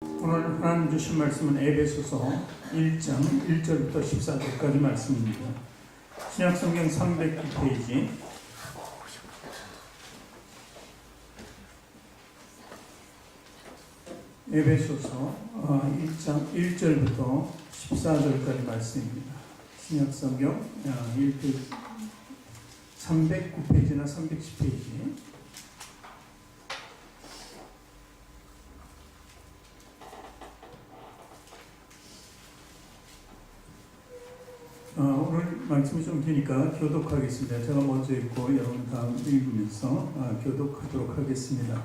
오늘 하나님 주신 말씀은 에베소서 1장 1절부터 14절까지 말씀입니다. 신약성경 309페이지 에베소서 1장 1절부터 14절까지 말씀입니다. 신약성경 309페이지나 310페이지. 오늘 말씀이 좀 기니까 교독하겠습니다. 제가 먼저 읽고 여러분 다음 읽으면서 교독하도록 하겠습니다.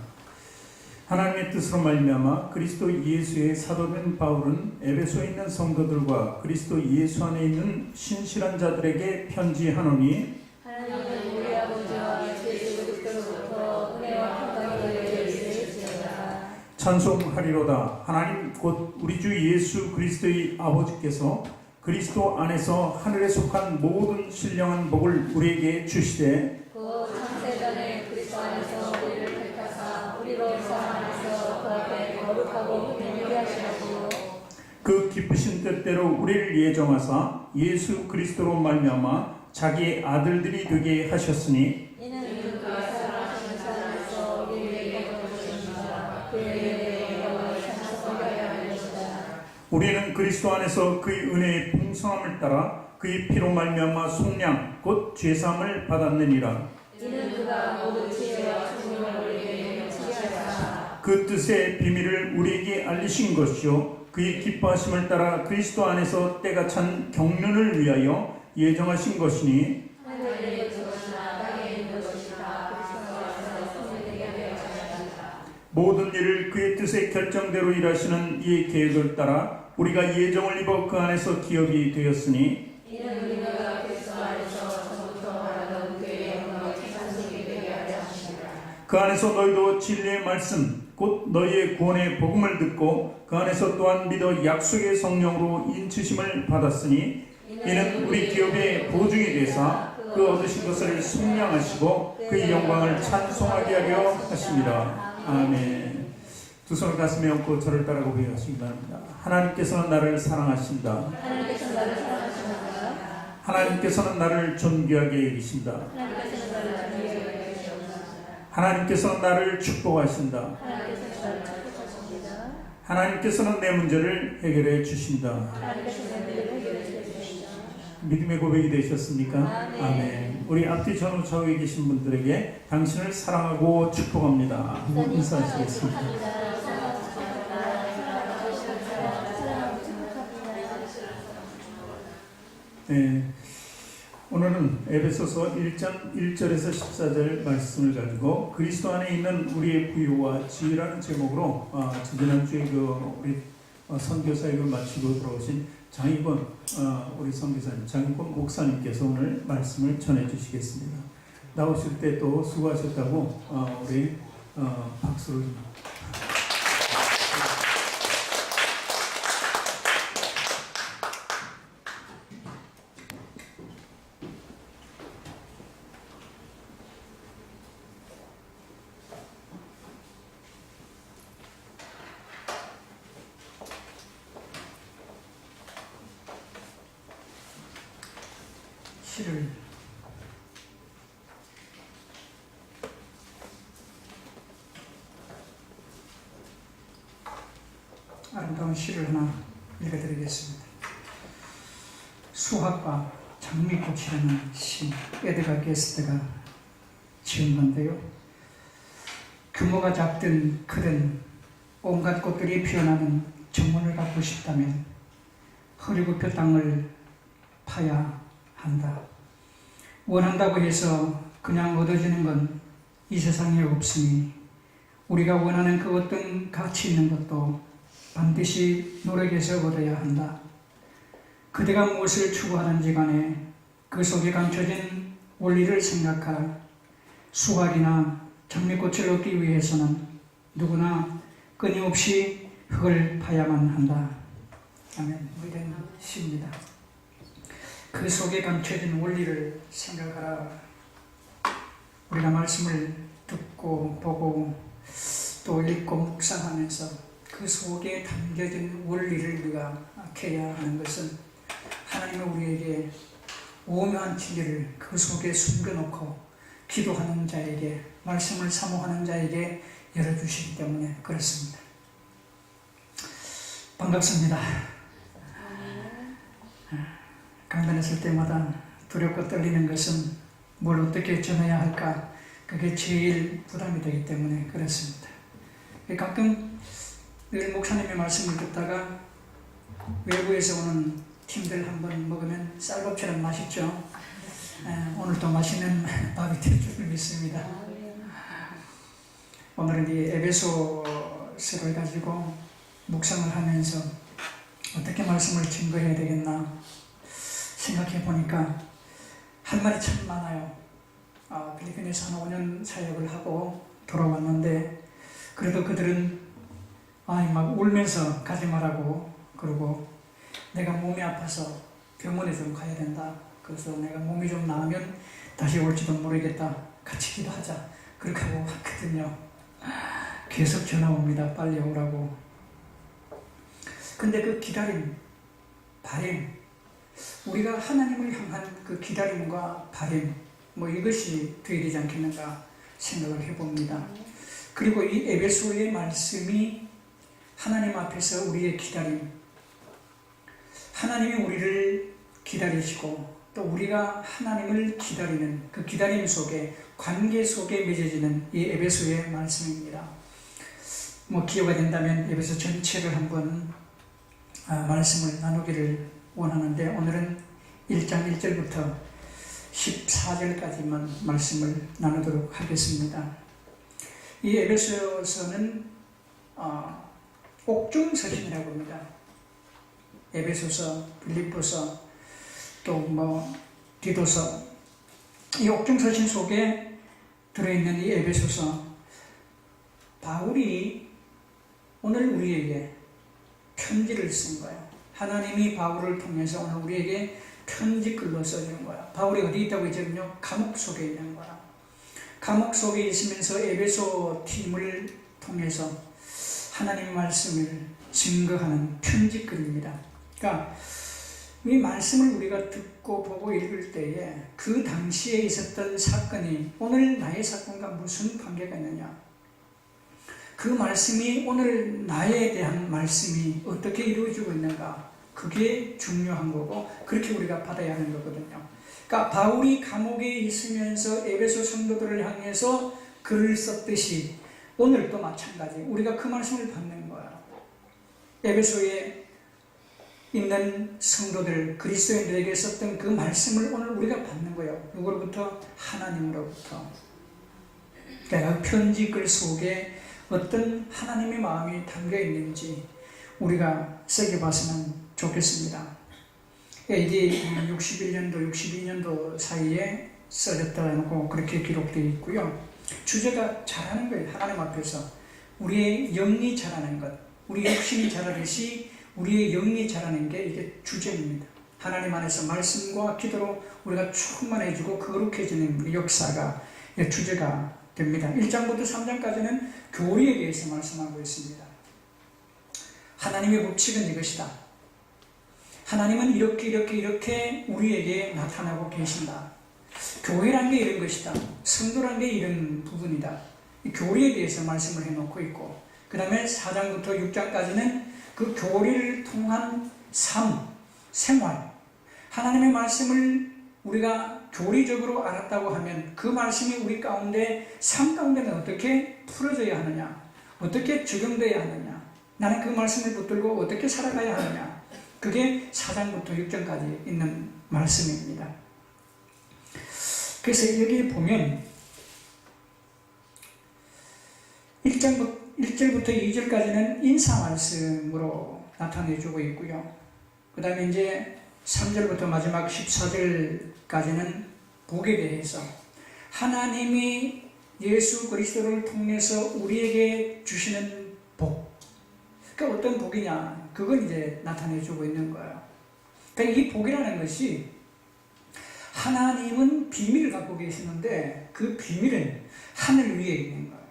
하나님의 뜻으로 말미암아 그리스도 예수의 사도된 바울은 에베소에 있는 성도들과 그리스도 예수 안에 있는 신실한 자들에게 편지하노니 하나님은 우리 아버지와 예수 그리스도로부터 은혜와 평강이 있으리로다. 찬송하리로다. 하나님 곧 우리 주 예수 그리스도의 아버지께서 그리스도 안에서 하늘에 속한 모든 신령한 복을 우리에게 주시되 곧 창세전에 그리스도 안에서 우리를 택하사 우리로 사 안에서 그 앞에 거룩하고 긍휼히 하시라고 그 기쁘신 뜻대로 우리를 예정하사 예수 그리스도로 말미암아 자기의 아들들이 되게 하셨으니 이는 그가 사랑하시는 사람에서 우리를 이끌어주십니다. 그의 영광을 찬송하게 하리로다. 우리는 그리스도 안에서 그의 은혜의 풍성함을 따라 그의 피로 말미암아 속량 곧 죄사함을 받았느니라. 이는 그가 모든 지혜와 총명을 우리에게 넘치게 하사 그 뜻의 비밀을 우리에게 알리신 것이요 그의 기뻐하심을 따라 그리스도 안에서 때가 찬 경륜을 위하여 예정하신 것이니 하늘에 있는 것이나 땅에 있는 것이나 그리스도 안에서 성립되게 하려 하셨다. 모든 일을 그의 뜻의 결정대로 일하시는 이의 계획을 따라 우리가 예정을 입어 그 안에서 기업이 되었으니 이는 우리가 그리스도 안에서 처음부터 말하던 그의 영광을 찬송하게 되게 하려 하십니다. 그 안에서 너희도 진리의 말씀 곧 너희의 구원의 복음을 듣고 그 안에서 또한 믿어 약속의 성령으로 인치심을 받았으니 이는 우리 기업의 보증이 되사 그 얻으신 것을 속량하시고 그의 영광을 찬송하게 하려 하십니다. 아멘. 두 손을 가슴에 얹고 저를 따라 고백하시기 바랍니다. 하나님께서는 나를 사랑하신다. 하나님께서는 나를 사랑하십니다. 하나님께서는 나를 존귀하게 여기신다. 하나님께서는 나를 존귀하게 여기십니다. 하나님께서는 나를 축복하신다. 하나님께서는 나를 축복하십니다. 하나님께서는 내 문제를 해결해 주신다. 하나님께서는 내 문제를 해결해 주십니다. 믿음의 고백이 되셨습니까? 아멘. 아멘. 우리 앞뒤 전후 좌우에 계신 분들에게 당신을 사랑하고 축복합니다. 한번 인사하시겠습니다. 네, 오늘은 에베소서 1장 1절에서 14절 말씀을 가지고 그리스도 안에 있는 우리의 부요와 지혜라는 제목으로 지난주에 우리 선교사역을 마치고 들어오신 장희권 우리 선교사님, 장희권 목사님께서 오늘 말씀을 전해 주시겠습니다. 나오실 때 또 수고하셨다고 우리 박수를 시를 아름다운 시를 하나 읽어드리겠습니다. 수학과 장미꽃이라는 시, 에드가 게스트가 지은 건데요. 규모가 작든 크든 온갖 꽃들이 피어나는 정원을 갖고 싶다면 허리굽혀 땅을 파야 한다. 원한다고 해서 그냥 얻어지는 건 이 세상에 없으니 우리가 원하는 그 어떤 가치 있는 것도 반드시 노력해서 얻어야 한다. 그대가 무엇을 추구하는지 간에 그 속에 감춰진 원리를 생각하라. 수확이나 장미꽃을 얻기 위해서는 누구나 끊임없이 흙을 파야만 한다. 아멘. 위대한 시입니다. 그 속에 감춰진 원리를 생각하라. 우리가 말씀을 듣고 보고 또 읽고 묵상하면서 그 그 속에 담겨진 원리를 우리가 캐야 하는 것은 하나님은 우리에게 오묘한 진리를 그 속에 숨겨놓고 기도하는 자에게, 말씀을 사모하는 자에게 열어주시기 때문에 그렇습니다. 반갑습니다. 강단에 설 때마다 두렵고 떨리는 것은 뭘 어떻게 전해야 할까, 그게 제일 부담이 되기 때문에 그렇습니다. 가끔 늘 목사님의 말씀을 듣다가 외부에서 오는 팀들 한번 먹으면 쌀밥처럼 맛있죠. 오늘도 맛있는 밥이 될 줄 믿습니다. 오늘은 이 에베소서를 가지고 묵상을 하면서 어떻게 말씀을 증거해야 되겠나 생각해 보니까 할 말이 참 많아요. 필리핀에서 한 5년 사역을 하고 돌아왔는데, 그래도 그들은 막 울면서 가지 말라고 그러고, 내가 몸이 아파서 병원에 좀 가야 된다, 그래서 내가 몸이 좀 나으면 다시 올지도 모르겠다, 같이 기도하자, 그렇게 하고 왔거든요. 계속 전화 옵니다. 빨리 오라고. 근데 그 기다림, 바램, 우리가 하나님을 향한 그 기다림과 바램, 이것이 되어야 되지 않겠는가 생각을 해봅니다. 그리고 이 에베소의 말씀이 하나님 앞에서 우리의 기다림, 하나님이 우리를 기다리시고 또 우리가 하나님을 기다리는 그 기다림 속에, 관계 속에 맺어지는 이 에베소의 말씀입니다. 기회가 된다면 에베소 전체를 한번 말씀을 나누기를 원하는데, 오늘은 1장 1절부터 14절까지만 말씀을 나누도록 하겠습니다. 이 에베소서는 옥중서신이라고 합니다. 에베소서, 빌립보서, 또 디도서, 이 옥중서신 속에 들어있는 이 에베소서, 바울이 오늘 우리에게 편지를 쓴 거예요. 하나님이 바울을 통해서 오늘 우리에게 편지글로 써주는 거야. 바울이 어디 있다고 했냐면요, 감옥 속에 있는 거야. 감옥 속에 있으면서 에베소 팀을 통해서 하나님 말씀을 증거하는 편지글입니다. 그러니까 이 말씀을 우리가 듣고 보고 읽을 때에 그 당시에 있었던 사건이 오늘 나의 사건과 무슨 관계가 있느냐, 그 말씀이 오늘 나에 대한 말씀이 어떻게 이루어지고 있는가, 그게 중요한 거고, 그렇게 우리가 받아야 하는 거거든요. 그러니까 바울이 감옥에 있으면서 에베소 성도들을 향해서 글을 썼듯이 오늘도 마찬가지 우리가 그 말씀을 받는 거예요. 에베소에 있는 성도들, 그리스도인들에게 썼던 그 말씀을 오늘 우리가 받는 거예요. 누구로부터? 하나님으로부터. 그러니까 편지글 속에 어떤 하나님의 마음이 담겨 있는지 우리가 새겨봤으면 좋겠습니다. AD 61년도, 62년도 사이에 써졌다고 그렇게 기록되어 있고요. 주제가 자라는 거예요. 하나님 앞에서 우리의 영이 자라는 것, 우리 육신이 자라듯이 우리의 영이 자라는 게 이게 주제입니다. 하나님 안에서 말씀과 기도로 우리가 충만해지고 거룩해지는 역사가 주제가 됩니다. 1장부터 3장까지는 교리에 대해서 말씀하고 있습니다. 하나님의 법칙은 이것이다. 하나님은 이렇게 우리에게 나타나고 계신다. 교회란 게 이런 것이다. 성도란 게 이런 부분이다. 이 교리에 대해서 말씀을 해놓고 있고, 그 다음에 4장부터 6장까지는 그 교리를 통한 삶, 생활, 하나님의 말씀을 우리가 교리적으로 알았다고 하면 그 말씀이 우리 가운데, 삶 가운데는 어떻게 풀어져야 하느냐, 어떻게 적용되어야 하느냐, 나는 그 말씀을 붙들고 어떻게 살아가야 하느냐, 그게 4장부터 6장까지 있는 말씀입니다. 그래서 여기 보면 1절부터 2절까지는 인사 말씀으로 나타내주고 있고요. 그 다음에 이제 3절부터 마지막 14절까지는 복에 대해서, 하나님이 예수 그리스도를 통해서 우리에게 주시는 복, 그러니까 어떤 복이냐, 그걸 이제 나타내주고 있는 거예요. 그러니까 이 복이라는 것이, 하나님은 비밀을 갖고 계시는데 그 비밀은 하늘 위에 있는 거예요.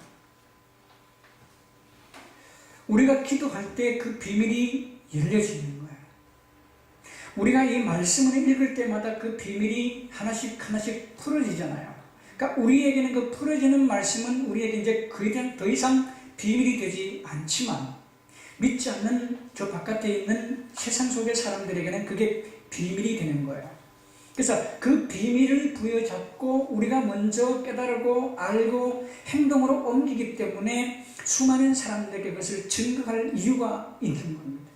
우리가 기도할 때 그 비밀이 열려지는 거예요. 우리가 이 말씀을 읽을 때마다 그 비밀이 하나씩 하나씩 풀어지잖아요. 그러니까 우리에게는 그 풀어지는 말씀은 우리에게 이제 그에 대한 더 이상 비밀이 되지 않지만 믿지 않는 저 바깥에 있는 세상 속의 사람들에게는 그게 비밀이 되는 거예요. 그래서 그 비밀을 부여잡고 우리가 먼저 깨달고 알고 행동으로 옮기기 때문에 수많은 사람들에게 그것을 증거할 이유가 있는 겁니다.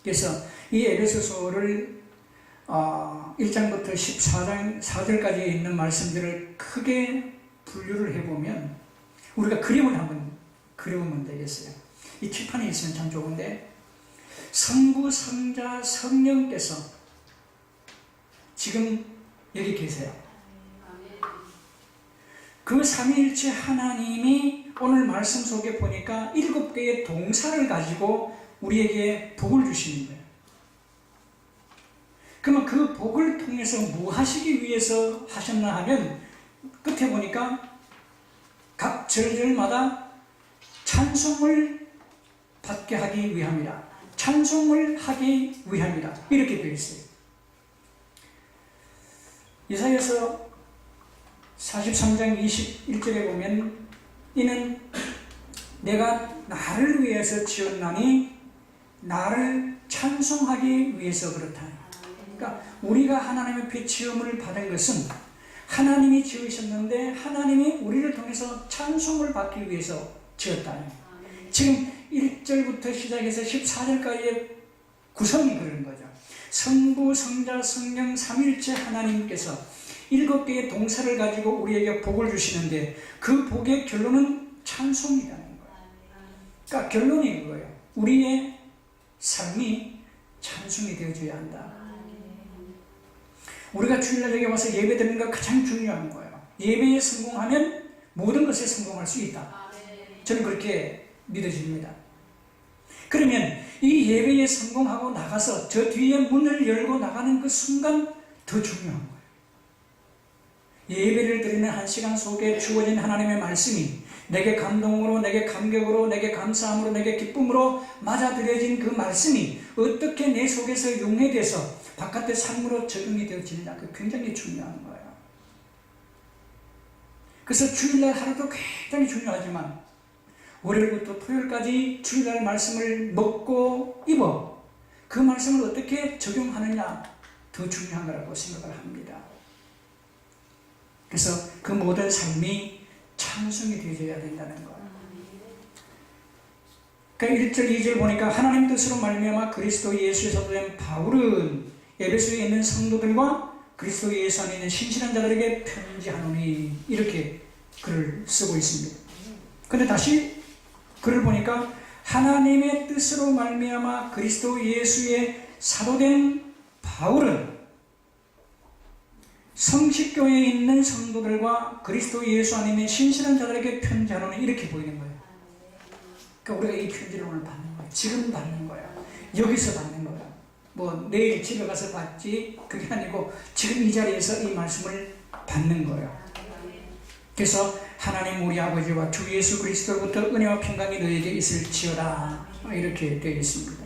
그래서 이 에베소서를 1장부터 14장 4절까지 있는 말씀들을 크게 분류를 해보면 우리가 그림을 한번 그려보면 되겠어요. 이 칠판에 있으면 참 좋은데 성부, 성자, 성령께서 지금 여기 계세요. 그 삼위일체 하나님이 오늘 말씀 속에 보니까 7개의 동사를 가지고 우리에게 복을 주시는 거예요. 그러면 그 복을 통해서 뭐 하시기 위해서 하셨나 하면 끝에 보니까 각 절절마다 찬송을 받게 하기 위함이라. 찬송을 하기 위함이라. 이렇게 되어 있어요. 이사야서 43장 21절에 보면 이는 내가 나를 위해서 지었나니 나를 찬송하기 위해서 그렇다. 그러니까 우리가 하나님의 앞에 지음을 받은 것은 하나님이 지으셨는데 하나님이 우리를 통해서 찬송을 받기 위해서 지었다. 지금 1절부터 시작해서 14절까지의 구성이 그런 거죠. 성부, 성자, 성령, 삼일체 하나님께서 7개의 동사를 가지고 우리에게 복을 주시는데 그 복의 결론은 찬송이라는 거예요. 그러니까 결론이 그거예요. 우리의 삶이 찬송이 되어줘야 한다. 우리가 주일날 여기 와서 예배 드리는 거 가장 중요한 거예요. 예배에 성공하면 모든 것에 성공할 수 있다. 저는 그렇게 믿어집니다. 그러면 이 예배에 성공하고 나가서 저 뒤에 문을 열고 나가는 그 순간 더 중요한 거예요. 예배를 드리는 한 시간 속에 주어진 하나님의 말씀이 내게 감동으로, 내게 감격으로, 내게 감사함으로, 내게 기쁨으로 맞아들여진 그 말씀이 어떻게 내 속에서 용해돼서 바깥의 삶으로 적용이 되어지느냐, 그 굉장히 중요한 거예요. 그래서 주일날 하루도 굉장히 중요하지만 월요일부터 토요일까지 주일날 말씀을 먹고 입어 그 말씀을 어떻게 적용하느냐 더 중요한 거라고 생각을 합니다. 그래서 그 모든 삶이 찬송이 되어야 된다는 거예요. 그러니까 1절 2절 보니까 하나님 뜻으로 말미암아 그리스도 예수에서 된 바울은 에베소에 있는 성도들과 그리스도 예수 안에 있는 신실한 자들에게 편지하노니 이렇게 글을 쓰고 있습니다. 그런데 다시 글을 보니까 하나님의 뜻으로 말미암아 그리스도 예수의 사도된 바울은 성식교회에 있는 성도들과 그리스도 예수 안에 있는 신실한 자들에게 편지하노니 이렇게 보이는 거예요. 그러니까 우리가 이 편지를 오늘 받는 거예요. 지금 받는 거예요. 여기서 받는 거예요. 뭐 내일 집에 가서 받지 그게 아니고 지금 이 자리에서 이 말씀을 받는 거예요. 그래서 하나님 우리 아버지와 주 예수 그리스도로부터 은혜와 평강이 너에게 있을지어다 이렇게 되어 있습니다.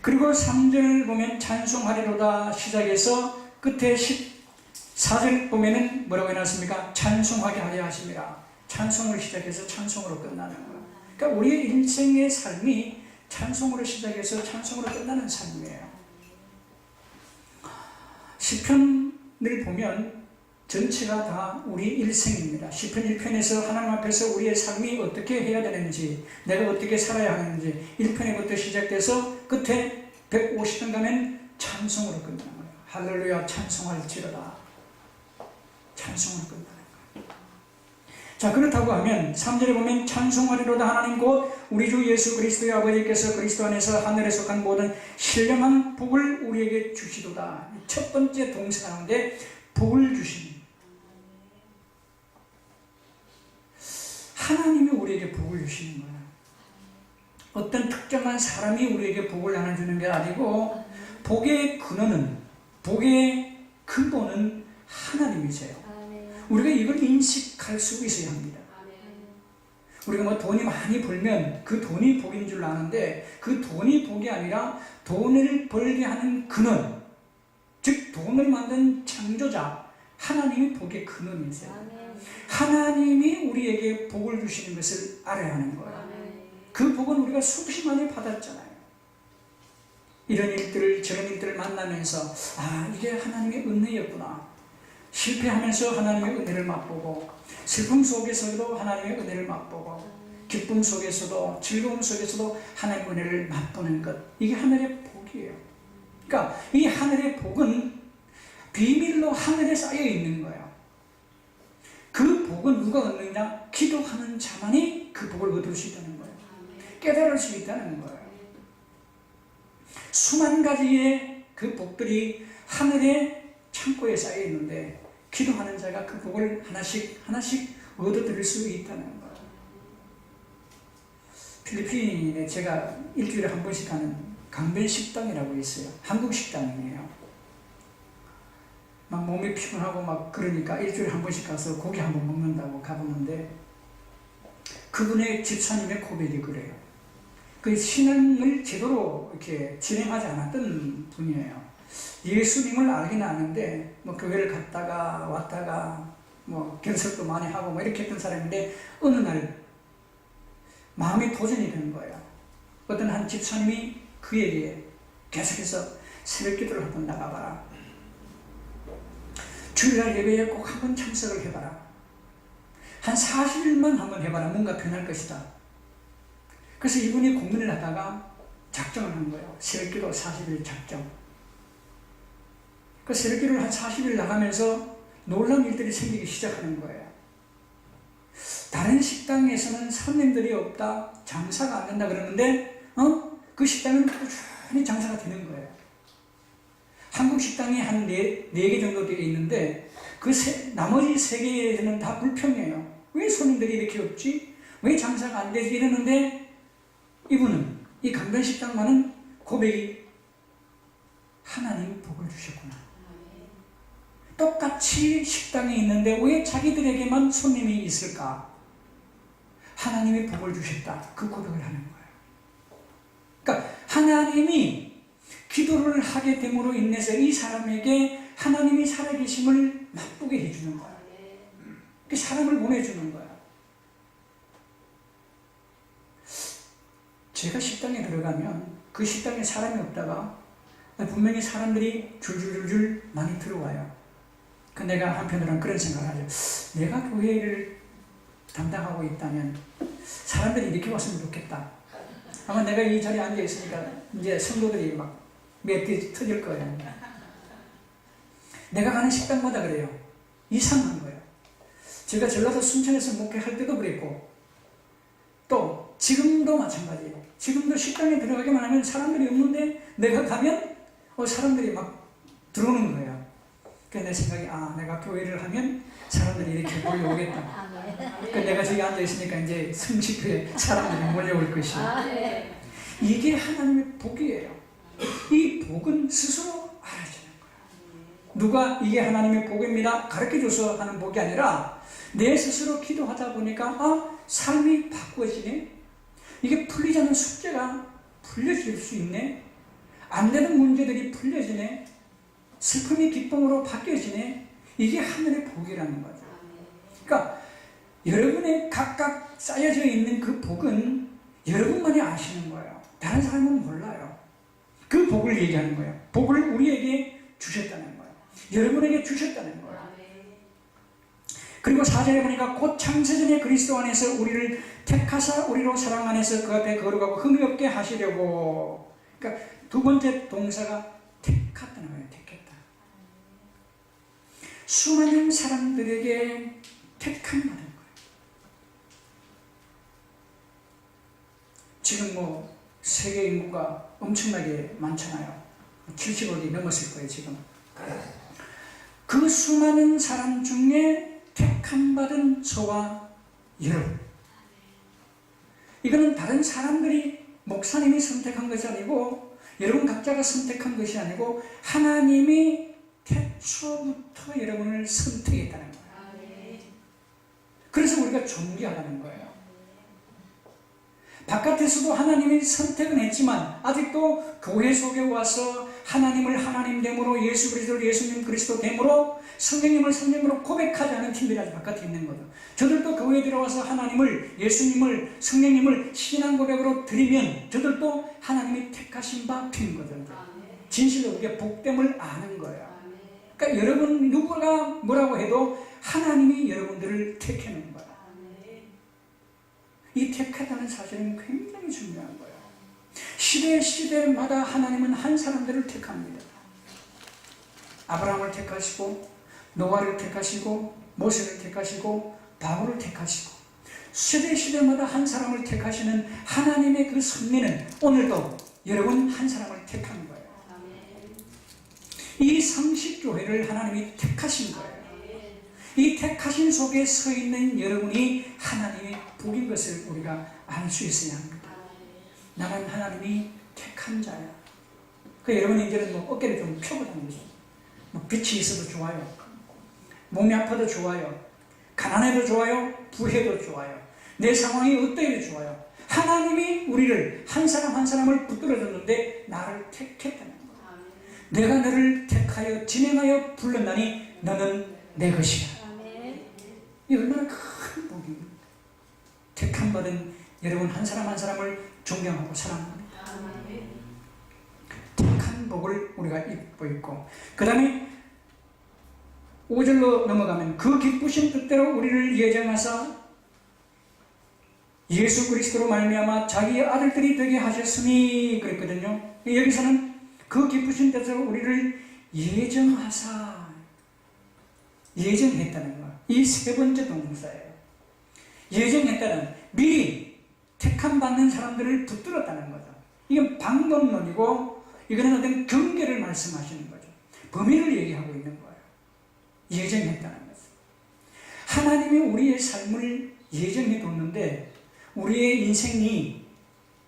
그리고 3절 보면 찬송하리로다 시작해서 끝에 14절 보면은 뭐라고 해놨습니까? 찬송하게 하려 하심이라. 찬송을 시작해서 찬송으로 끝나는 거예요. 그러니까 우리의 인생의 삶이 찬송으로 시작해서 찬송으로 끝나는 삶이에요. 시편을 보면 전체가 다 우리 일생입니다. 시편 1편에서 하나님 앞에서 우리의 삶이 어떻게 해야 되는지, 내가 어떻게 살아야 하는지 1편에부터 시작돼서 끝에 150편 가면 찬송으로 끝나는 거예요. 할렐루야 찬송할지로다. 찬송으로 끝나는 거예요. 자, 그렇다고 하면 3절에 보면 찬송하리로다 하나님 곧 우리 주 예수 그리스도의 아버지께서 그리스도 안에서 하늘에 속한 모든 신령한 복을 우리에게 주시도다. 첫 번째 동사 가운데 복을 주십니다. 하나님이 우리에게 복을 주시는 거예요. 어떤 특정한 사람이 우리에게 복을 나눠주는 게 아니고 복의 근원은, 복의 근본은 하나님이세요. 우리가 이걸 인식할 수 있어야 합니다. 우리가 뭐 돈이 많이 벌면 그 돈이 복인 줄 아는데 그 돈이 복이 아니라 돈을 벌게 하는 근원, 즉 돈을 만든 창조자 하나님이 복의 근원이세요. 아멘. 하나님이 우리에게 복을 주시는 것을 알아야 하는 거예요. 아멘. 그 복은 우리가 수없이 많이 받았잖아요. 이런 일들을 저런 일들을 만나면서 아 이게 하나님의 은혜였구나. 실패하면서 하나님의 은혜를 맛보고 슬픔 속에서도 하나님의 은혜를 맛보고 기쁨 속에서도 즐거움 속에서도 하나님의 은혜를 맛보는 것, 이게 하늘의 복이에요. 그러니까 이 하늘의 복은 비밀로 하늘에 쌓여 있는 거예요. 그 복은 누가 얻느냐? 기도하는 자만이 그 복을 얻을 수 있다는 거예요. 깨달을 수 있다는 거예요. 수만 가지의 그 복들이 하늘의 창고에 쌓여 있는데 기도하는 자가 그 복을 하나씩 얻어들일 수 있다는 거예요. 필리핀에 제가 일주일에 한 번씩 가는 강변 식당이라고 있어요. 한국 식당이에요. 막 몸이 피곤하고 막 그러니까 일주일에 한 번씩 가서 고기 한 번 먹는다고 가보는데 그분의 집사님의 고백이 그래요. 그 신앙을 제대로 이렇게 진행하지 않았던 분이에요. 예수님을 알긴 아는데 뭐 교회를 갔다가 왔다가 뭐 결석도 많이 하고 뭐 이렇게 했던 사람인데 어느 날 마음이 도전이 되는 거예요. 어떤 한 집사님이 그에게 계속해서 새벽 기도를 한번 나가봐라. 주일날 예배에 꼭 한번 참석을 해봐라. 한 40일만 한번 해봐라. 뭔가 변할 것이다. 그래서 이분이 고민을 하다가 작정을 한 거예요. 새벽 기도 40일 작정. 그 새벽 기도를 한 40일 나가면서 놀라운 일들이 생기기 시작하는 거예요. 다른 식당에서는 손님들이 없다, 장사가 안 된다 그러는데 그 식당은 꾸준히 장사가 되는 거예요. 한국 식당이 한 4개 정도 되어 있는데 나머지 3개에서는 다 불평해요. 왜 손님들이 이렇게 없지? 왜 장사가 안 되지? 이러는데 이분은, 이 강변 식당만은 고백이 하나님이 복을 주셨구나. 똑같이 식당에 있는데 왜 자기들에게만 손님이 있을까? 하나님이 복을 주셨다. 그 고백을 하는 거예요. 그러니까 하나님이 기도를 하게 됨으로 인해서 이 사람에게 하나님이 살아계심을 맛보게 해주는 거예요. 그 사람을 보내주는 거예요. 제가 식당에 들어가면 그 식당에 사람이 없다가 분명히 사람들이 줄줄줄줄 많이 들어와요. 그 내가 한편으로는 그런 생각을 하죠. 내가 교회를 담당하고 있다면 사람들이 이렇게 왔으면 좋겠다. 아마 내가 이 자리에 앉아 있으니까 이제 성도들이 막 몇 터질 거예요. 내가 가는 식당마다 그래요. 이상한 거예요. 제가 전라도 순천에서 목회할 때도 그랬고 또 지금도 마찬가지예요. 지금도 식당에 들어가기만 하면 사람들이 없는데 내가 가면 사람들이 막 들어오는 거예요. 그래서 내 생각이 내가 교회를 하면 사람들이 이렇게 몰려오겠다. 그러니까 내가 저기 앉아 있으니까 이제 성식회에 사람들이 몰려올 것이에요. 이게 하나님의 복이에요. 이 복은 스스로 알아주는 거예요. 누가 이게 하나님의 복입니다 가르쳐줘서 하는 복이 아니라 내 스스로 기도하다 보니까 삶이 바꾸어지네. 이게 풀리지 않는 숙제가 풀려질 수 있네. 안 되는 문제들이 풀려지네. 슬픔이 기쁨으로 바뀌어지네. 이게 하늘의 복이라는 거죠. 그러니까 여러분의 각각 쌓여져 있는 그 복은 여러분만이 아시는 거예요. 다른 사람은 몰라요. 그 복을 얘기하는 거예요. 복을 우리에게 주셨다는 거예요. 여러분에게 주셨다는 거예요. 그리고 4절에 보니까 곧 창세전에 그리스도 안에서 우리를 택하사 우리로 사랑 안에서 그 앞에 거룩하고 흠이 없게 하시려고. 그러니까 두 번째 동사가 택했다는 거예요. 택했다. 수많은 사람들에게 택함 받은 거예요. 지금 뭐 세계 인구가 엄청나게 많잖아요. 70억이 넘었을 거예요, 지금. 그 수많은 사람 중에 택함 받은 저와 여러분. 이거는 다른 사람들이 목사님이 선택한 것이 아니고 여러분 각자가 선택한 것이 아니고 하나님이 태초부터 여러분을 선택했다는 거예요. 그래서 우리가 존귀하다는 거예요. 바깥에서도 하나님이 선택은 했지만 아직도 교회 속에 와서 하나님을 하나님 됨으로 예수 그리스도를 예수님 그리스도 됨으로 성령님을 성령으로 고백하지 않은 팀들이 아직 바깥에 있는 거죠. 저들도 교회에 들어와서 하나님을 예수님을 성령님을 신앙 고백으로 드리면 저들도 하나님이 택하신 바 된 거죠. 진실로 그게 복됨을 아는 거예요. 그러니까 여러분 누구가 뭐라고 해도 하나님이 여러분들을 택하는 거예요. 이 택하다는 사실은 굉장히 중요한 거예요. 시대마다 하나님은 한 사람들을 택합니다. 아브라함을 택하시고 노아를 택하시고 모세를 택하시고 바울을 택하시고 시대마다 한 사람을 택하시는 하나님의 그 섭리는 오늘도 여러분 한 사람을 택한 거예요. 이 성식교회를 하나님이 택하신 거예요. 이 택하신 속에 서 있는 여러분이 하나님의 복인 것을 우리가 알 수 있어야 합니다. 나는 하나님이 택한 자야. 그 여러분이 이제는 뭐 어깨를 좀 펴고 다니죠. 뭐 빛이 있어도 좋아요. 몸이 아파도 좋아요. 가난해도 좋아요. 부해도 좋아요. 내 상황이 어떠해도 좋아요. 하나님이 우리를 한 사람 한 사람을 붙들어줬는데 나를 택했다는 거예요. 내가 너를 택하여 진행하여 불렀나니 너는 내 것이야. 이 얼마나 큰 복입니까? 택함 받은 여러분 한 사람 한 사람을 존경하고 사랑합니다. 택한 복을 우리가 입고 있고 그 다음에 5절로 넘어가면 그 기쁘신 뜻대로 우리를 예정하사 예수 그리스도로 말미암아 자기의 아들들이 되게 하셨으니 그랬거든요. 여기서는 그 기쁘신 뜻대로 우리를 예정하사 예정했다는 거. 이 세 번째 동사예요. 예정했다는 미리 택함 받는 사람들을 붙들었다는 거죠. 이건 방법론이고 이거는 어떤 경계를 말씀하시는 거죠. 범위를 얘기하고 있는 거예요. 예정했다는 거죠. 하나님이 우리의 삶을 예정해 뒀는데 우리의 인생이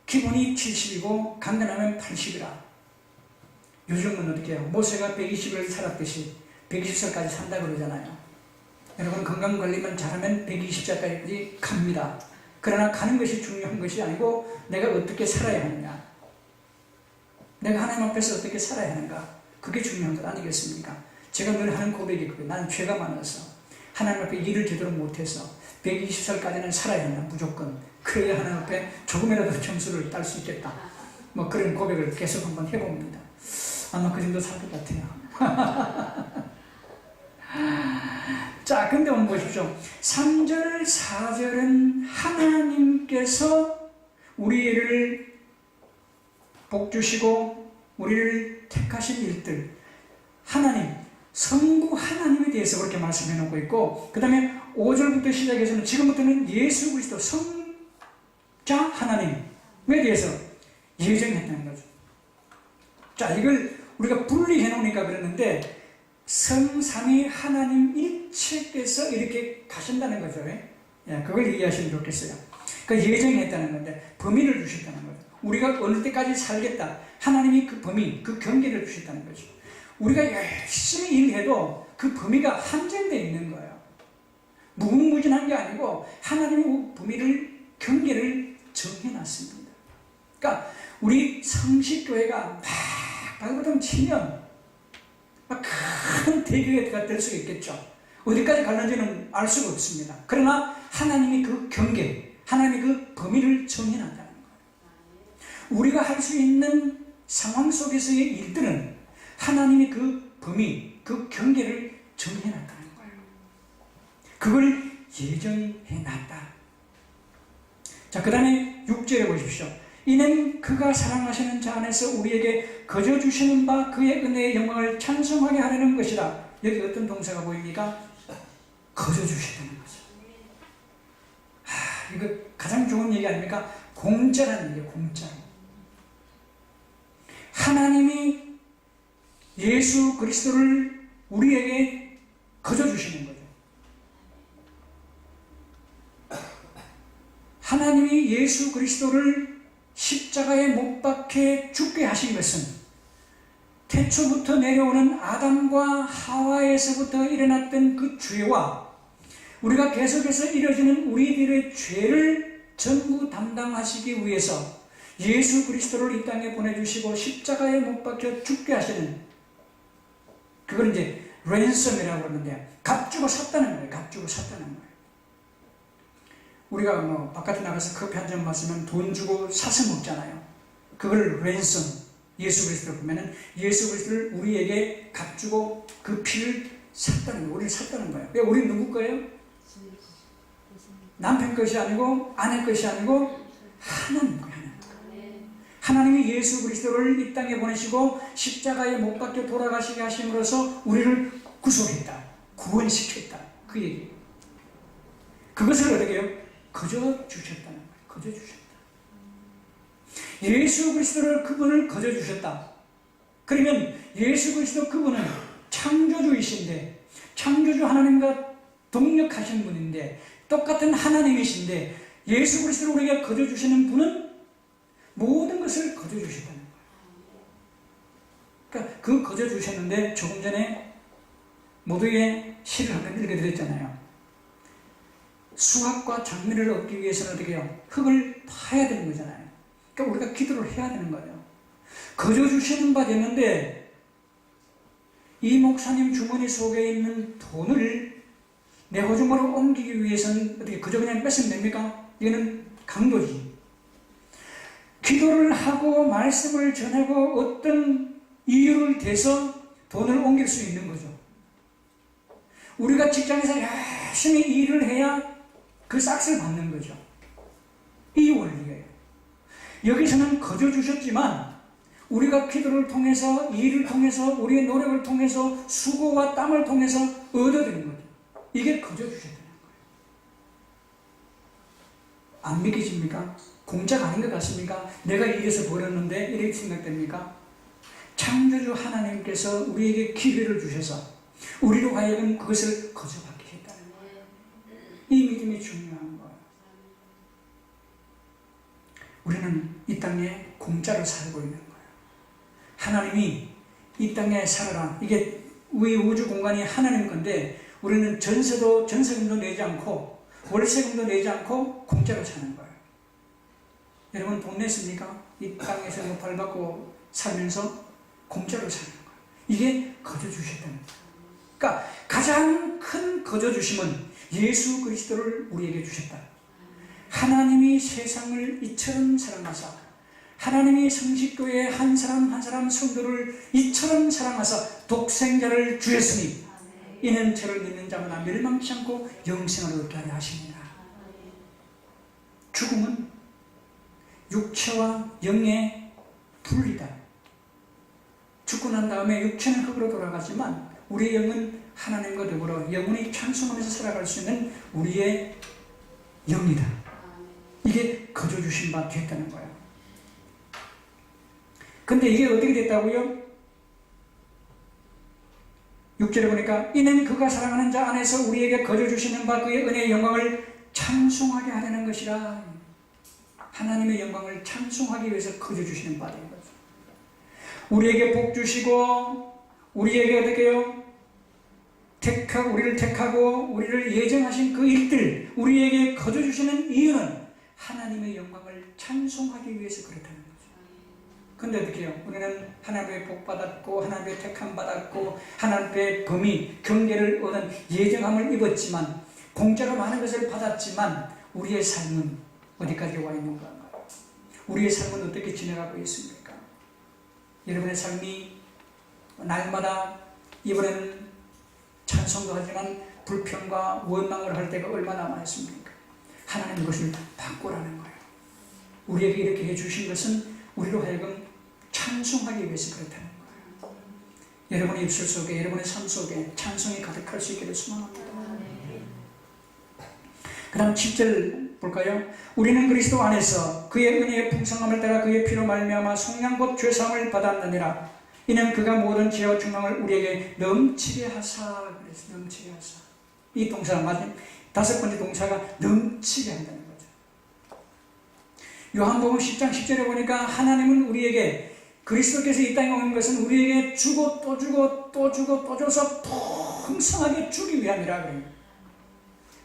기본이 70이고 강건하면 80이라. 요즘은 어떻게 해요? 모세가 120을 살았듯이 120살까지 산다 그러잖아요. 여러분 건강관리만 잘하면 120살까지 갑니다. 그러나 가는 것이 중요한 것이 아니고 내가 어떻게 살아야 하느냐, 내가 하나님 앞에서 어떻게 살아야 하는가, 그게 중요한 것 아니겠습니까? 제가 늘 하는 고백이 그거예요. 나는 죄가 많아서 하나님 앞에 일을 제대로 못해서 120살까지는 살아야 한다 무조건. 그래야 하나님 앞에 조금이라도 점수를 딸 수 있겠다. 뭐 그런 고백을 계속 한번 해봅니다. 아마 그 정도 살 것 같아요. 자, 근데 한번 보십시오. 3절, 4절은 하나님께서 우리를 복주시고 우리를 택하신 일들, 하나님, 성부 하나님에 대해서 그렇게 말씀해 놓고 있고, 그 다음에 5절부터 시작해서는 지금부터는 예수 그리스도 성자 하나님에 대해서 예정했다는 거죠. 자, 이걸 우리가 분리해 놓으니까 그러는데 성삼위 하나님 일체께서 이렇게 가신다는 거죠. 예, 그걸 이해하시면 좋겠어요. 그 예정했다는 건데 범위를 주셨다는 거죠. 우리가 어느 때까지 살겠다. 하나님이 그 범위, 그 경계를 주셨다는 거죠. 우리가 열심히 일해도 그 범위가 한정되어 있는 거예요. 무궁무진한 게 아니고 하나님이 그 범위를, 경계를 정해놨습니다. 그러니까 우리 성식교회가 막 발버둥 치면 큰 대교회가 될 수가 있겠죠. 어디까지 갈는지는 알 수가 없습니다. 그러나 하나님이 그 경계, 하나님이 그 범위를 정해놨다는 거예요. 우리가 할 수 있는 상황 속에서의 일들은 하나님이 그 범위, 그 경계를 정해놨다는 거예요. 그걸 예정해놨다. 자, 그 다음에 6절에 보십시오. 이는 그가 사랑하시는 자 안에서 우리에게 거저 주시는 바 그의 은혜의 영광을 찬송하게 하려는 것이라. 여기 어떤 동사가 보입니까? 거저 주시다는 거죠. 이거 가장 좋은 얘기 아닙니까? 공짜라는 얘기예요. 공짜로. 하나님이 예수 그리스도를 우리에게 거저 주시는 거죠. 하나님이 예수 그리스도를 십자가에 못 박혀 죽게 하신 것은 태초부터 내려오는 아담과 하와에서부터 일어났던 그 죄와 우리가 계속해서 이뤄지는 우리들의 죄를 전부 담당하시기 위해서 예수 그리스도를 이 땅에 보내주시고 십자가에 못 박혀 죽게 하시는, 그걸 이제 랜섬이라고 그러는데 값주고 샀다는 거예요. 값주고 샀다는 거예요. 우리가 뭐 바깥에 나가서 커피 한 잔 마시면 돈 주고 사서 먹잖아요. 그걸 랜섬, 예수 그리스도를 보면은 예수 그리스도를 우리에게 값주고 그 피를 샀다는 거예요. 우리를 샀다는 거예요. 그러니까 우리 누구 거예요? 남편 것이 아니고 아내 것이 아니고 하나님 거예요. 하나님이 예수 그리스도를 이 땅에 보내시고 십자가에 못 박혀 돌아가시게 하심으로써 우리를 구속했다, 구원시켰다, 그 얘기. 그것을 어떻게 해요? 거저 주셨다는 거예요. 거저 주셨다. 예수 그리스도를, 그분을 거저 주셨다. 그러면 예수 그리스도 그분은 창조주이신데, 창조주 하나님과 동력하신 분인데, 똑같은 하나님이신데, 예수 그리스도를 우리에게 거저 주시는 분은 모든 것을 거저 주셨다는 거예요. 그러니까 그 거저 주셨는데, 조금 전에 모두의 시를 한번 읽어드렸잖아요. 수확과 장미를 얻기 위해서는 어떻게 해요? 흙을 파야 되는 거잖아요. 그러니까 우리가 기도를 해야 되는 거예요. 거저 주시는 바 됐는데, 이 목사님 주머니 속에 있는 돈을 내 호주머니로 옮기기 위해서는 어떻게 그저 그냥 뺏으면 됩니까? 이거는 강도지. 기도를 하고 말씀을 전하고 어떤 이유를 대서 돈을 옮길 수 있는 거죠. 우리가 직장에서 열심히 일을 해야 그 싹을 받는 거죠. 이 원리예요. 여기서는 거저 주셨지만 우리가 기도를 통해서, 일을 통해서, 우리의 노력을 통해서, 수고와 땀을 통해서 얻어들인 거죠. 이게 거저 주셨다는 거예요. 안 믿기십니까? 공짜가 아닌 것 같습니까? 내가 일해서 벌었는데 이렇게 생각됩니까? 창조주 하나님께서 우리에게 기회를 주셔서 우리로 하여금 그것을 거저받게 했다는 거예요. 이 믿음이 중요한 거예요. 우리는 이 땅에 공짜로 살고 있는 거예요. 하나님이 이 땅에 살아라. 이게 우리 우주 공간이 하나님 건데, 우리는 전세금도 내지 않고 월세금도 내지 않고 공짜로 사는 거예요. 여러분 돈 냈습니까? 이 땅에서 뭐 벌받고 살면서 공짜로 사는 거예요. 이게 거저 주셨다는 거예요. 그러니까 가장 큰 거저 주심은 예수 그리스도를 우리에게 주셨다. 하나님이 세상을 이처럼 사랑하사, 하나님이 성식교회의 한 사람 한 사람 성도를 이처럼 사랑하사 독생자를 주셨으니 이는 저를 믿는 자마다 멸망치 않고 영생을 얻게 하려 하십니다. 죽음은 육체와 영의 분리다. 죽고 난 다음에 육체는 흙으로 돌아가지만 우리의 영은 하나님과 더불어 영원히 찬송하면서 살아갈 수 있는 우리의 영이다. 이게 거저 주신 바 됐다는 거예요. 근데 이게 어떻게 됐다고요? 6절에 보니까 이는 그가 사랑하는 자 안에서 우리에게 거저 주시는 바 그의 은혜의 영광을 찬송하게 하려는 것이라. 하나님의 영광을 찬송하기 위해서 거저 주시는 바 된 거죠. 우리에게 복 주시고 우리에게 어떻게 해요? 우리를 택하고 우리를 예정하신 그 일들, 우리에게 거저 주시는 이유는 하나님의 영광을 찬송하기 위해서 그렇다는 거죠. 근데 어떻게 해요? 우리는 하나님의 복 받았고 하나님의 택함 받았고 하나님의 범위, 경계를 얻은 예정함을 입었지만, 공짜로 많은 것을 받았지만 우리의 삶은 어디까지 와 있는가? 우리의 삶은 어떻게 지나가고 있습니까? 여러분의 삶이 날마다 이번에는 찬송도 하지만 불평과 원망을 할 때가 얼마나 많습니까? 하나님 그것을 바꾸라는 거예요. 우리에게 이렇게 해주신 것은 우리로 하여금 찬송하기 위해서 그렇다는 거예요. 여러분의 입술 속에, 여러분의 삶 속에 찬송이 가득할 수 있기를 소망합니다. 그 다음 10절 볼까요? 우리는 그리스도 안에서 그의 은혜의 풍성함을 따라 그의 피로 말미암아 속량 곧 죄사함을 받았느니라. 이는 그가 모든 지혜와 충만을 우리에게 넘치게 하사. 그래서 넘치게 하사. 이 동사 맞아요. 다섯 번째 동사가 넘치게 한다는 거죠. 요한복음 10장 10절에 보니까 하나님은 우리에게, 그리스도께서 이 땅에 오는 것은 우리에게 주고 또 주고 또 주고 또 줘서 풍성하게 주기 위함이라 그래요.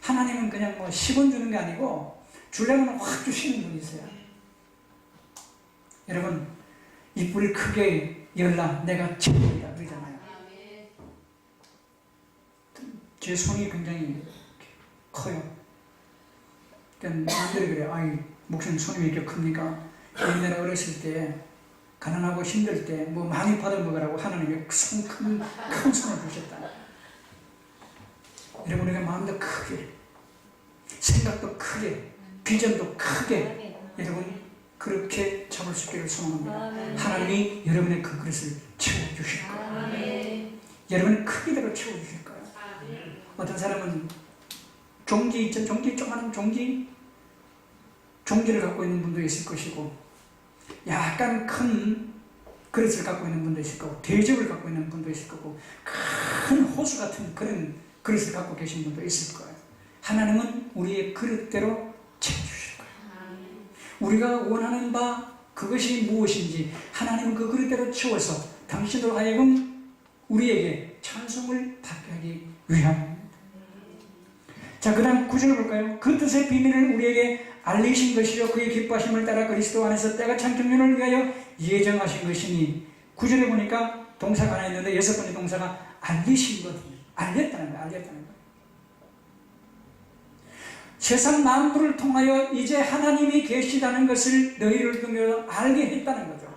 하나님은 그냥 뭐 10원 주는 게 아니고 주려면 확 주시는 분이 있어요. 여러분, 이 불 크게 열라 내가 채우리라 그러잖아요. 제 손이 굉장히 커요. 그러니까 남들이 그래요. 아이, 목사님 손이 왜 이렇게 큽니까? 옛날에 어렸을 때 가난하고 힘들 때 뭐 많이 받아먹으라고 하나님이 큰 손을 주셨다. 여러분, 우리가 마음도 크게, 생각도 크게, 비전도 크게, 여러분 그렇게 잡을 수 있기를 소망합니다. 하나님이 여러분의 그 그릇을 채워주실 거예요. 여러분의 크기대로 채워주실 거예요. 어떤 사람은 종지 있죠? 종지, 조그마한 종지를 갖고 있는 분도 있을 것이고, 약간 큰 그릇을 갖고 있는 분도 있을 거고, 대접을 갖고 있는 분도 있을 거고, 큰 호수 같은 그런 그릇을 갖고 계신 분도 있을 거예요. 하나님은 우리의 그릇대로 채워주실 거예요. 우리가 원하는 바 그것이 무엇인지 하나님은 그 그릇대로 채워서 당신으로 하여금 우리에게 찬송을 받게 하기 위함입니다. 자, 그 다음 9절을 볼까요? 그 뜻의 비밀을 우리에게 알리신 것이요 그의 기뻐하심을 따라 그리스도 안에서 때가 참 경륜을 위하여 예정하신 것이니, 9절에 보니까 동사가 하나 있는데 6번째 동사가 알리신 것, 알렸다는 거예요. 알렸다는 거예요. 세상 만물을 통하여 이제 하나님이 계시다는 것을 너희를 통하여 알게 했다는 거죠.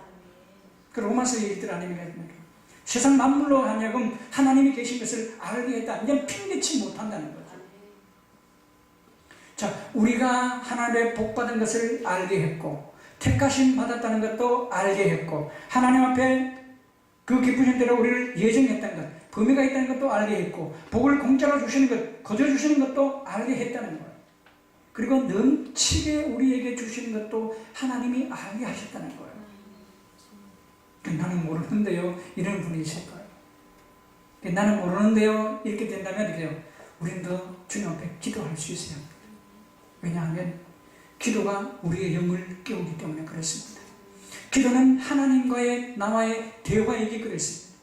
그 로마서 얘기들 아닙니까? 세상 만물로 하여금 하나님이 계신 것을 알게 했다. 이제 핑계치 못한다는 거죠. 자, 우리가 하나님의 복 받은 것을 알게 했고, 택하심 받았다는 것도 알게 했고, 하나님 앞에 그 기쁘신 대로 우리를 예정했다는 것, 범위가 있다는 것도 알게 했고, 복을 공짜로 주시는 것, 거저 주시는 것도 알게 했다는 거예요. 그리고 넘치게 우리에게 주시는 것도 하나님이 알게 하셨다는 거예요. 나는 모르는데요, 이런 분이 있을 거예요. 나는 모르는데요, 이렇게 된다면 어떻게 해요? 우리는 더 주님 앞에 기도할 수 있어요. 왜냐하면 기도가 우리의 영을 깨우기 때문에 그렇습니다. 기도는 하나님과의 나와의 대화이기 그렇습니다.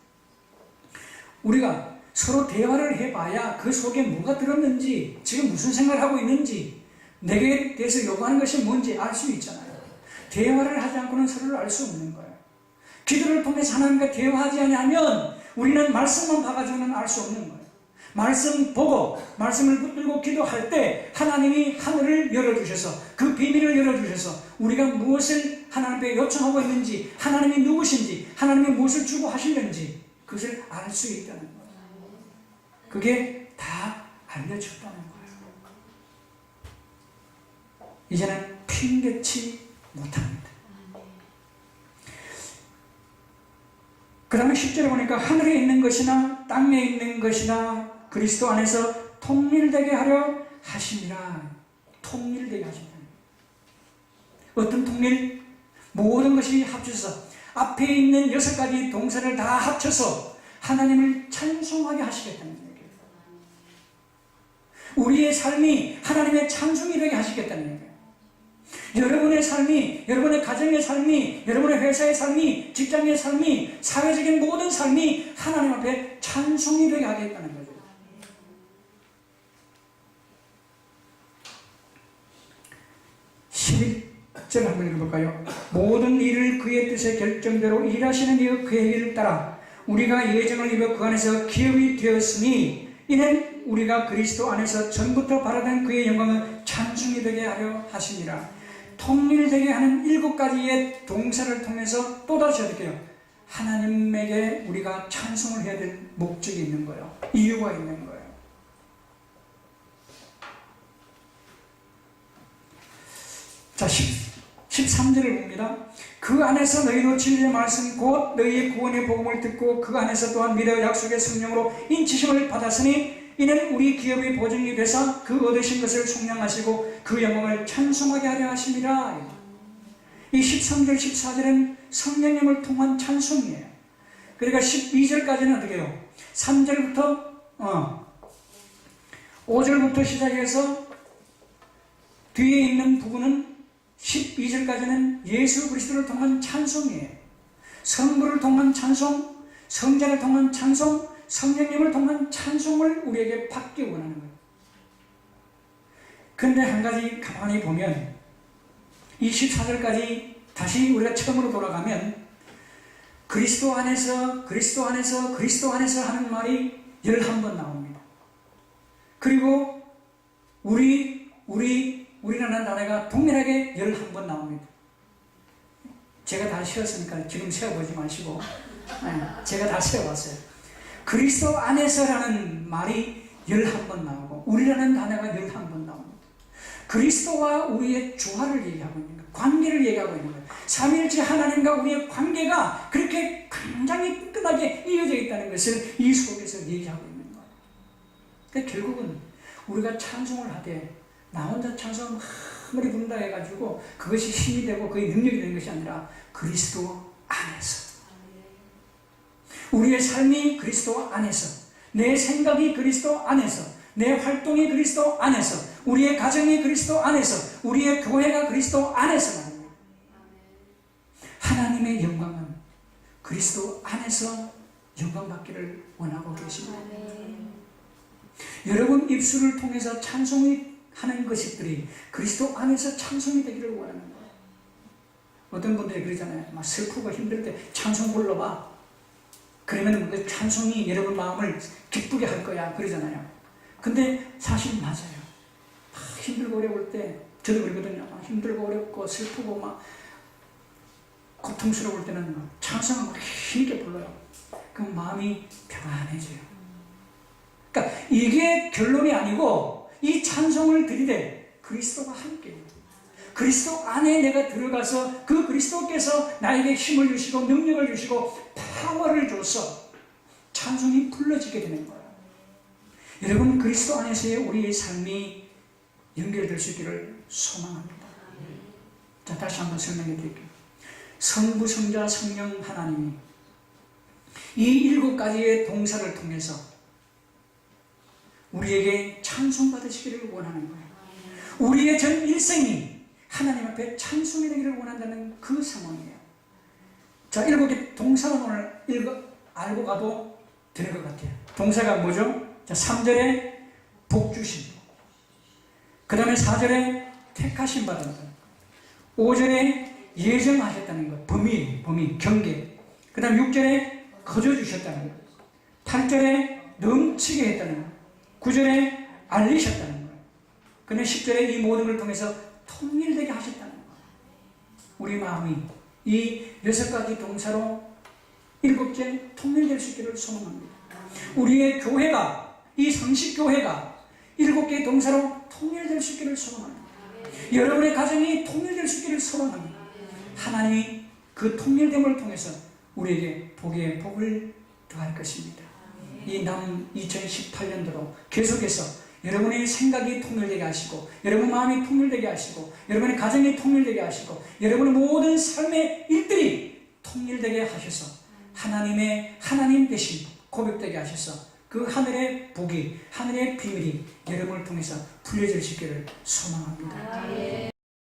우리가 서로 대화를 해봐야 그 속에 뭐가 들었는지, 지금 무슨 생각을 하고 있는지, 내게 대해서 요구하는 것이 뭔지 알 수 있잖아요. 대화를 하지 않고는 서로를 알 수 없는 거예요. 기도를 통해서 하나님과 대화하지 않으면 우리는 말씀만 봐가지고는 알 수 없는 거예요. 말씀 보고 말씀을 붙들고 기도할 때 하나님이 하늘을 열어주셔서 그 비밀을 열어주셔서 우리가 무엇을 하나님 앞에 요청하고 있는지, 하나님이 누구신지, 하나님이 무엇을 주고 하시는지 그것을 알 수 있다는 거예요. 그게 다 알려줬다는 거예요. 이제는 핑계치 못합니다. 그 다음에 10절에 보니까 하늘에 있는 것이나 땅에 있는 것이나 그리스도 안에서 통일되게 하려 하심이라. 통일되게 하신다. 어떤 통일? 모든 것이 합쳐서 앞에 있는 6가지 동사를 다 합쳐서 하나님을 찬송하게 하시겠다는 얘기예요. 우리의 삶이 하나님의 찬송이 되게 하시겠다는 얘기예요. 여러분의 삶이, 여러분의 가정의 삶이, 여러분의 회사의 삶이, 직장의 삶이, 사회적인 모든 삶이 하나님 앞에 찬송이 되게 하겠다는 거죠. 11절 한번 읽어볼까요? 모든 일을 그의 뜻의 결정대로 일하시는 이의 그의 일을 따라 우리가 예정을 입어 그 안에서 기업이 되었으니 이는 우리가 그리스도 안에서 전부터 바라던 그의 영광을 찬송이 되게 하려 하시니라. 통일되게 하는 7가지의 동사를 통해서 또다시 어떻게 해요? 하나님에게 우리가 찬송을 해야 될 목적이 있는 거예요. 이유가 있는 거예요. 자, 13절을 봅니다. 그 안에서 너희도 진리의 말씀 곧 너희의 구원의 복음을 듣고 그 안에서 또한 믿어 약속의 성령으로 인치심을 받았으니 이는 우리 기업의 보증이 돼서 그 얻으신 것을 속량하시고 그 영광을 찬송하게 하려 하심이라. 이 13절, 14절은 성령님을 통한 찬송이에요. 그러니까 12절까지는 어떻게 해요? 3절부터 5절부터 시작해서 뒤에 있는 부분은 12절까지는 예수 그리스도를 통한 찬송이에요. 성부를 통한 찬송, 성자를 통한 찬송, 성령님을 통한 찬송을 우리에게 받기 원하는 거예요. 그런데 한 가지 가만히 보면 24절까지 다시 우리가 처음으로 돌아가면 그리스도 안에서 하는 말이 11번 나옵니다. 그리고 우리라는 단어가 동일하게 11번 나옵니다. 제가 다 세웠으니까 지금 세워보지 마시고, 제가 다 세워봤어요. 그리스도 안에서라는 말이 11번 나오고 우리라는 단어가 11번 나옵니다. 그리스도와 우리의 조화를 얘기하고 있는 거예요. 관계를 얘기하고 있는 거예요. 삼위일체 하나님과 우리의 관계가 그렇게 굉장히 끈끈하게 이어져 있다는 것을 이 속에서 얘기하고 있는 거예요. 그러니까 결국은 우리가 찬송을 하되 나 혼자 찬송 아무리 부른다 해가지고 그것이 힘이 되고 그의 능력이 되는 것이 아니라 그리스도 안에서, 우리의 삶이 그리스도 안에서, 내 생각이 그리스도 안에서, 내 활동이 그리스도 안에서, 우리의 가정이 그리스도 안에서, 우리의 교회가 그리스도 안에서 말입니다. 하나님의 영광은 그리스도 안에서 영광받기를 원하고 계십니다. 여러분 입술을 통해서 찬송이 하는 것들이 그리스도 안에서 찬송이 되기를 원하는 거예요. 어떤 분들이 그러잖아요. 막 슬프고 힘들 때 찬송 불러봐. 그러면 그 찬송이 여러분 마음을 기쁘게 할 거야. 그러잖아요. 근데 사실 맞아요. 힘들고 어려울 때 저도 그러거든요. 힘들고 어렵고 슬프고 막 고통스러울 때는 막 찬송을 막 힘있게 불러요. 그럼 마음이 평안해져요. 그러니까 이게 결론이 아니고 이 찬송을 드리되 그리스도가 함께해요. 그리스도 안에 내가 들어가서 그 그리스도께서 나에게 힘을 주시고 능력을 주시고 파워를 줘서 찬송이 불러지게 되는 거예요. 여러분 그리스도 안에서의 우리의 삶이 연결될 수 있기를 소망합니다. 자, 다시 한번 설명해 드릴게요. 성부, 성자, 성령 하나님이 이 7가지의 동사를 통해서 우리에게 찬송받으시기를 원하는 거예요. 우리의 전 일생이 하나님 앞에 찬송이 되기를 원한다는 그 상황이에요. 자, 7개 동사는 오늘 알고 가도 되는 것 같아요. 동사가 뭐죠? 자, 3절에 복 주심, 그 다음에 4절에 택하심 받은 것, 5절에 예정하셨다는 것, 범위, 경계, 그 다음 6절에 거저 주셨다는 것, 8절에 넘치게 했다는 것, 9절에 알리셨다는 것, 그 다음에 10절에 이 모든 걸 통해서 통일되게 하셨다는 것. 우리 마음이 이 6가지 동사로 7개 통일될 수 있기를 소망합니다. 우리의 교회가, 이 성식교회가 7개의 동사로 통일될 수 있기를 소망합니다. 여러분의 가정이 통일될 수 있기를 소망합니다. 하나님이 그 통일됨을 통해서 우리에게 복의 복을 더할 것입니다. 이 남 2018년도로 계속해서 여러분의 생각이 통일되게 하시고, 여러분 마음이 통일되게 하시고, 여러분의 가정이 통일되게 하시고, 여러분의 모든 삶의 일들이 통일되게 하셔서 하나님의 하나님 되신 고백되게 하셔서 그 하늘의 복이, 하늘의 비밀이 여러분을 통해서 풀려질 수 있기를 소망합니다.